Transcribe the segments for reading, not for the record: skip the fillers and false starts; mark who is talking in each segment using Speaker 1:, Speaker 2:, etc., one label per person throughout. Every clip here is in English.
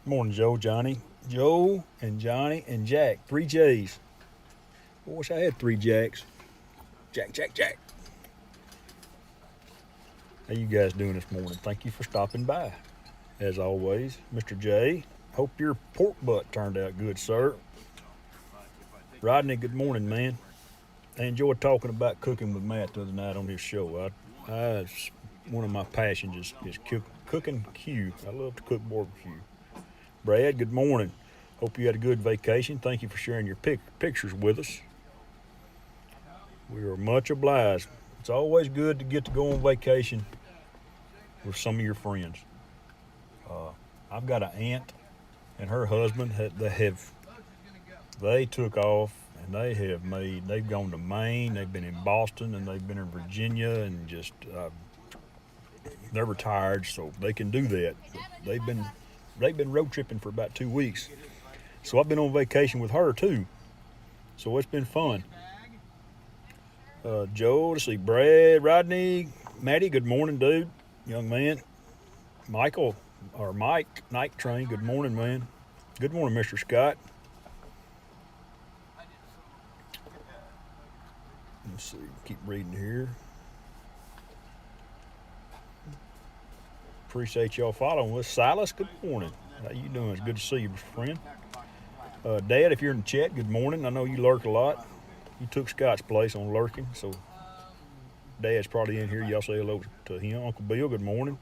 Speaker 1: Morning, Joe, Johnny. Joe and Johnny and Jack. Three J's. I wish I had three Jacks. Jack, Jack, Jack. How you guys doing this morning? Thank you for stopping by. As always, Mr. J. Hope your pork butt turned out good, sir. Rodney, good morning, man. I enjoyed talking about cooking with Matt the other night on his show. It's one of my passions is cooking Q. I love to cook barbecue. Brad, good morning. Hope you had a good vacation. Thank you for sharing your pictures with us. We are much obliged. It's always good to get to go on vacation with some of your friends. I've got an aunt and her husband. They took off and they've gone to Maine, they've been in Boston, and they've been in Virginia, and just they're retired, so they can do that. They've been road tripping for about 2 weeks, so I've been on vacation with her too. So it's been fun. Joe, let's see, Brad, Rodney, Maddie, good morning, dude, young man. Michael or Mike, Night Train, good morning, man. Good morning, Mr. Scott. Let's see, keep reading here. Appreciate y'all following us. Silas, good morning. How you doing? It's good to see you, friend. Dad, if you're in the chat, good morning. I know you lurk a lot. You took Scott's place on lurking, so Dad's probably in here. Y'all say hello to him. Uncle Bill, good morning.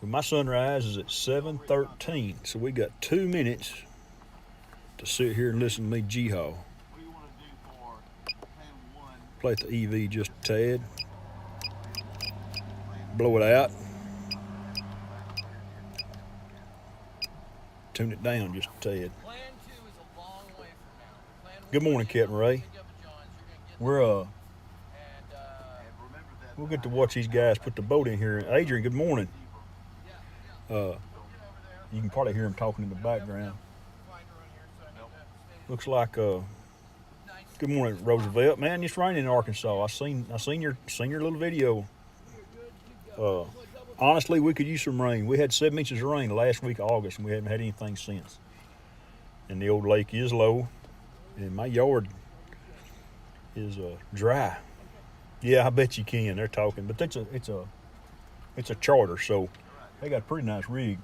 Speaker 1: Well, my sunrise is at 7:13, so we got 2 minutes to sit here and listen to me G-Haw. Play the EV just a tad. Blow it out. Tune it down just a tad. Good morning, Captain Ray. We'll get to watch these guys put the boat in here. Adrian, good morning. You can probably hear him talking in the background. Looks like good morning, Roosevelt. Man, it's raining in Arkansas. I seen your little video. Honestly, we could use some rain. We had 7 inches of rain the last week of August, and we haven't had anything since. And the old lake is low, and my yard is dry. Yeah, I bet you can. They're talking, but it's a charter, so they got a pretty nice rig.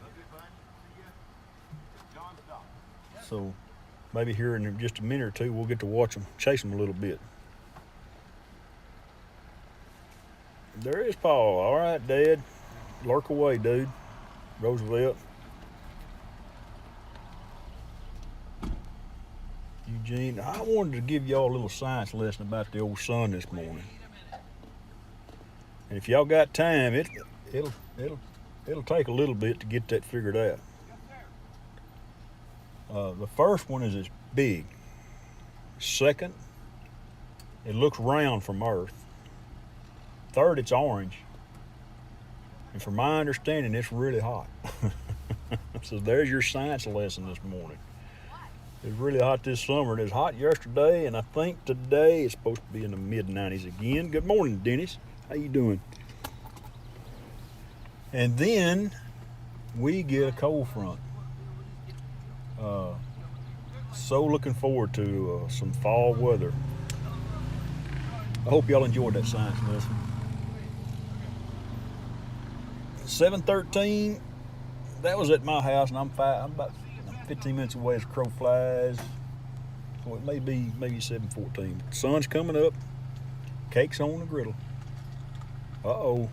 Speaker 1: So maybe here in just a minute or two, we'll get to watch them, chase them a little bit. There is Paul. All right, Dad. Lurk away, dude. Roosevelt. Eugene. I wanted to give y'all a little science lesson about the old sun this morning. And if y'all got time, it'll take a little bit to get that figured out. The first one is it's big. Second, it looks round from Earth. Third, it's orange. And from my understanding, it's really hot. So there's your science lesson this morning. It's really hot this summer. It was hot yesterday, and I think today it's supposed to be in the mid-90s again. Good morning, Dennis. How you doing? And then we get a cold front. So looking forward to some fall weather. I hope y'all enjoyed that science lesson. 7:13. That was at my house, and I'm about 15 minutes away as a crow flies. So it may be maybe 7:14. Sun's coming up. Cake's on the griddle. Uh-oh.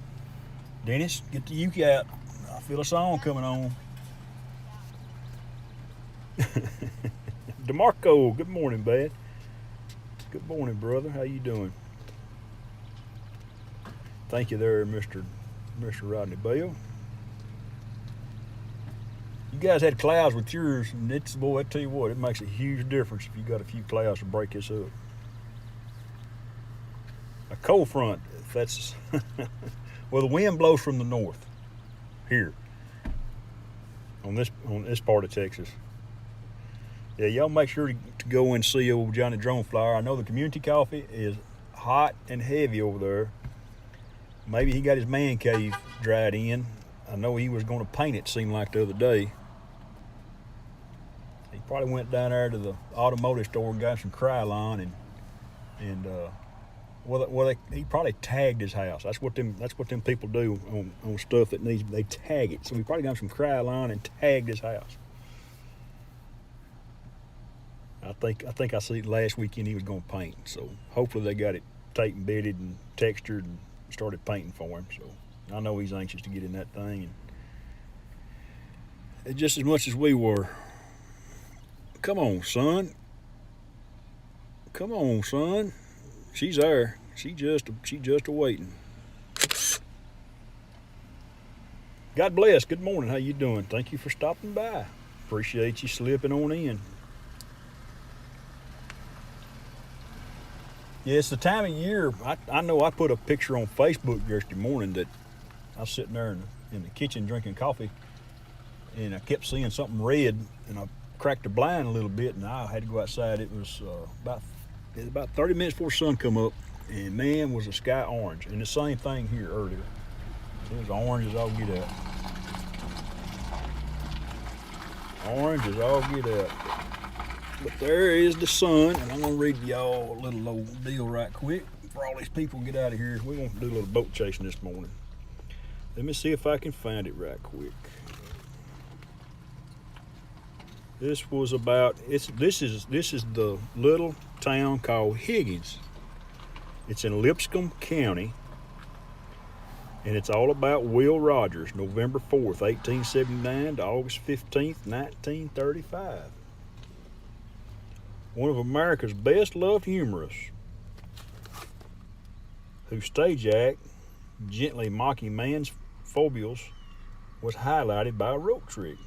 Speaker 1: Dennis, get the uke out. I feel a song coming on. DeMarco, good morning, bud. Good morning, brother. How you doing? Thank you there, Mr. Rodney Bell. You guys had clouds with yours, and I tell you what, it makes a huge difference if you got a few clouds to break this up. A cold front, if that's well, the wind blows from the north here on this part of Texas. Yeah, y'all make sure to go and see old Johnny Droneflyer. I know the community coffee is hot and heavy over there. Maybe he got his man cave dried in. I know he was going to paint it, seemed like the other day. He probably went down there to the automotive store and got some Krylon he probably tagged his house. That's what them people do on stuff that needs. They tag it. So he probably got some Krylon and tagged his house. I think I see last weekend he was going to paint. So hopefully they got it tape and bedded and textured and started painting for him. So I know he's anxious to get in that thing, and just as much as we were. Come on, son. Come on, son. She's there. She just waiting. God bless. Good morning. How you doing? Thank you for stopping by. Appreciate you slipping on in. Yeah, it's the time of year. I know I put a picture on Facebook yesterday morning that I was sitting there in the kitchen drinking coffee, and I kept seeing something red, and I cracked the blind a little bit, and I had to go outside. It was about 30 minutes before the sun come up, and man, was the sky orange. And the same thing here earlier. It was orange as all get out. Orange as all get out. But there is the sun, and I'm gonna read y'all a little old deal right quick before all these people get out of here. We're gonna do a little boat chasing this morning. Let me see if I can find it right quick. This was about this is the little town called Higgins. It's in Lipscomb County, and it's all about Will Rogers, November 4th, 1879 to August 15th, 1935. One of America's best loved humorists, whose stage act, gently mocking man's foibles, was highlighted by a rope trick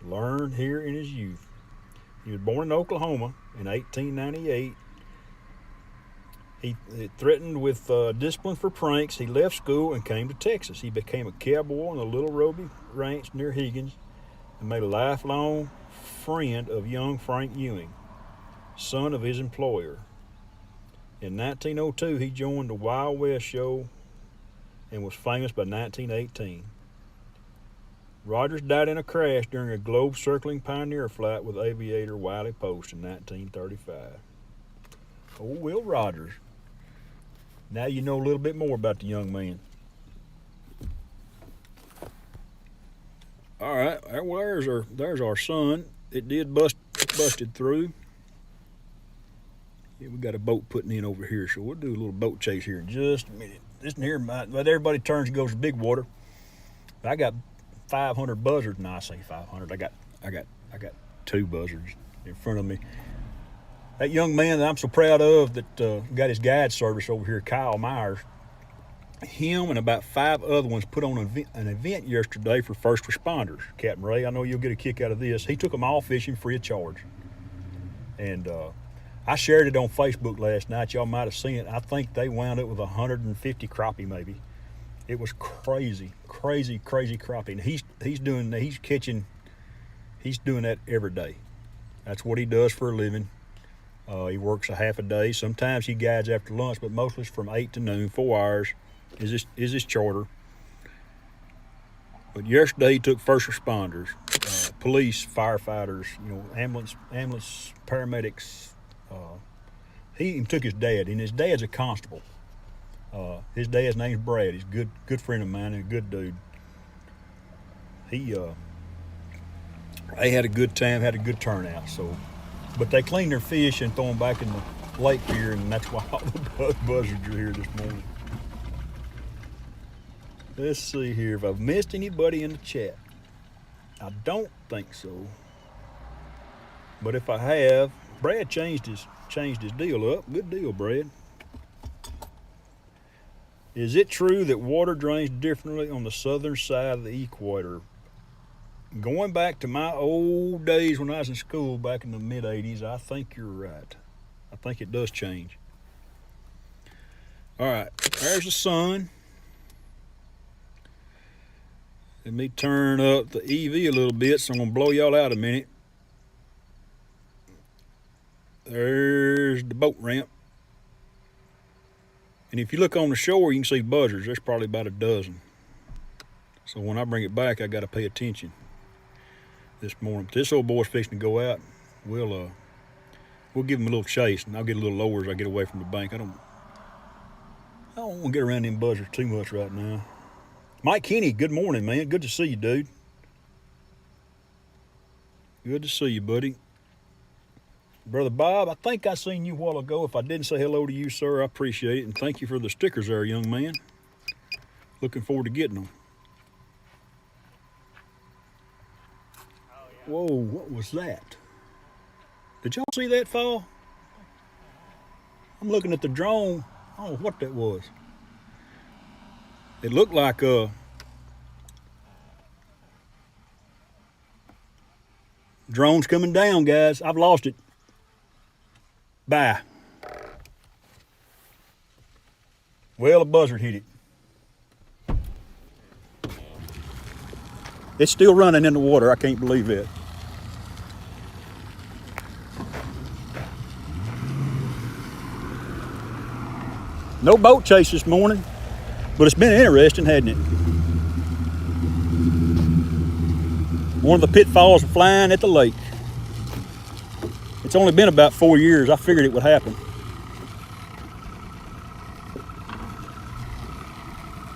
Speaker 1: learned here in his youth. He was born in Oklahoma in 1898. He threatened with discipline for pranks. He left school and came to Texas. He became a cowboy on the Little Roby Ranch near Higgins and made a lifelong friend of young Frank Ewing, son of his employer. In 1902, he joined the Wild West show and was famous by 1918. Rogers died in a crash during a globe-circling Pioneer flight with aviator Wiley Post in 1935. Old Will Rogers. Now you know a little bit more about the young man. All right, well, there's our sun. It did busted through. Yeah, we got a boat putting in over here, so we'll do a little boat chase here in just a minute. This here, but everybody turns and goes to big water. I got 500 buzzards. No, I say 500. I got 2 buzzards in front of me. That young man that I'm so proud of that got his guide service over here, Kyle Myers, him and about 5 other ones put on an event yesterday for first responders. Captain Ray, I know you'll get a kick out of this. He took them all fishing free of charge. And I shared it on Facebook last night. Y'all might have seen it. I think they wound up with 150 crappie maybe. It was crazy crappie. And he's doing that every day. That's what he does for a living. He works a half a day. Sometimes he guides after lunch, but mostly it's from 8 to noon, 4 hours is his charter. But yesterday he took first responders, police, firefighters, ambulance paramedics. He even took his dad, and his dad's a constable. His dad's name's Brad. He's a good friend of mine and a good dude. They had a good time, had a good turnout. But they cleaned their fish and throw them back in the lake here, and that's why all the buzzards are here this morning. Let's see here if I've missed anybody in the chat. I don't think so. But if I have, Brad changed his deal up. Good deal, Brad. Is it true that water drains differently on the southern side of the equator? Going back to my old days when I was in school back in the mid-'80s, I think you're right. I think it does change. All right, there's the sun. Let me turn up the EV a little bit, so I'm going to blow y'all out a minute. There's the boat ramp. And if you look on the shore, you can see buzzards. There's probably about a dozen. So when I bring it back, I got to pay attention this morning. But this old boy's fixing to go out. We'll give him a little chase, and I'll get a little lower as I get away from the bank. I don't want to get around them buzzards too much right now. Mike Kenny, good morning, man. Good to see you, dude. Good to see you, buddy. Brother Bob, I think I seen you a while ago. If I didn't say hello to you, sir, I appreciate it. And thank you for the stickers there, young man. Looking forward to getting them. Whoa, what was that? Did y'all see that fall? I'm looking at the drone. I don't know what that was. It looked like drone's coming down, guys. I've lost it. Bye. Well, a buzzard hit it. It's still running in the water. I can't believe it. No boat chase this morning, but it's been interesting, hasn't it? One of the pitfalls of flying at the lake. It's only been about 4 years. I figured it would happen.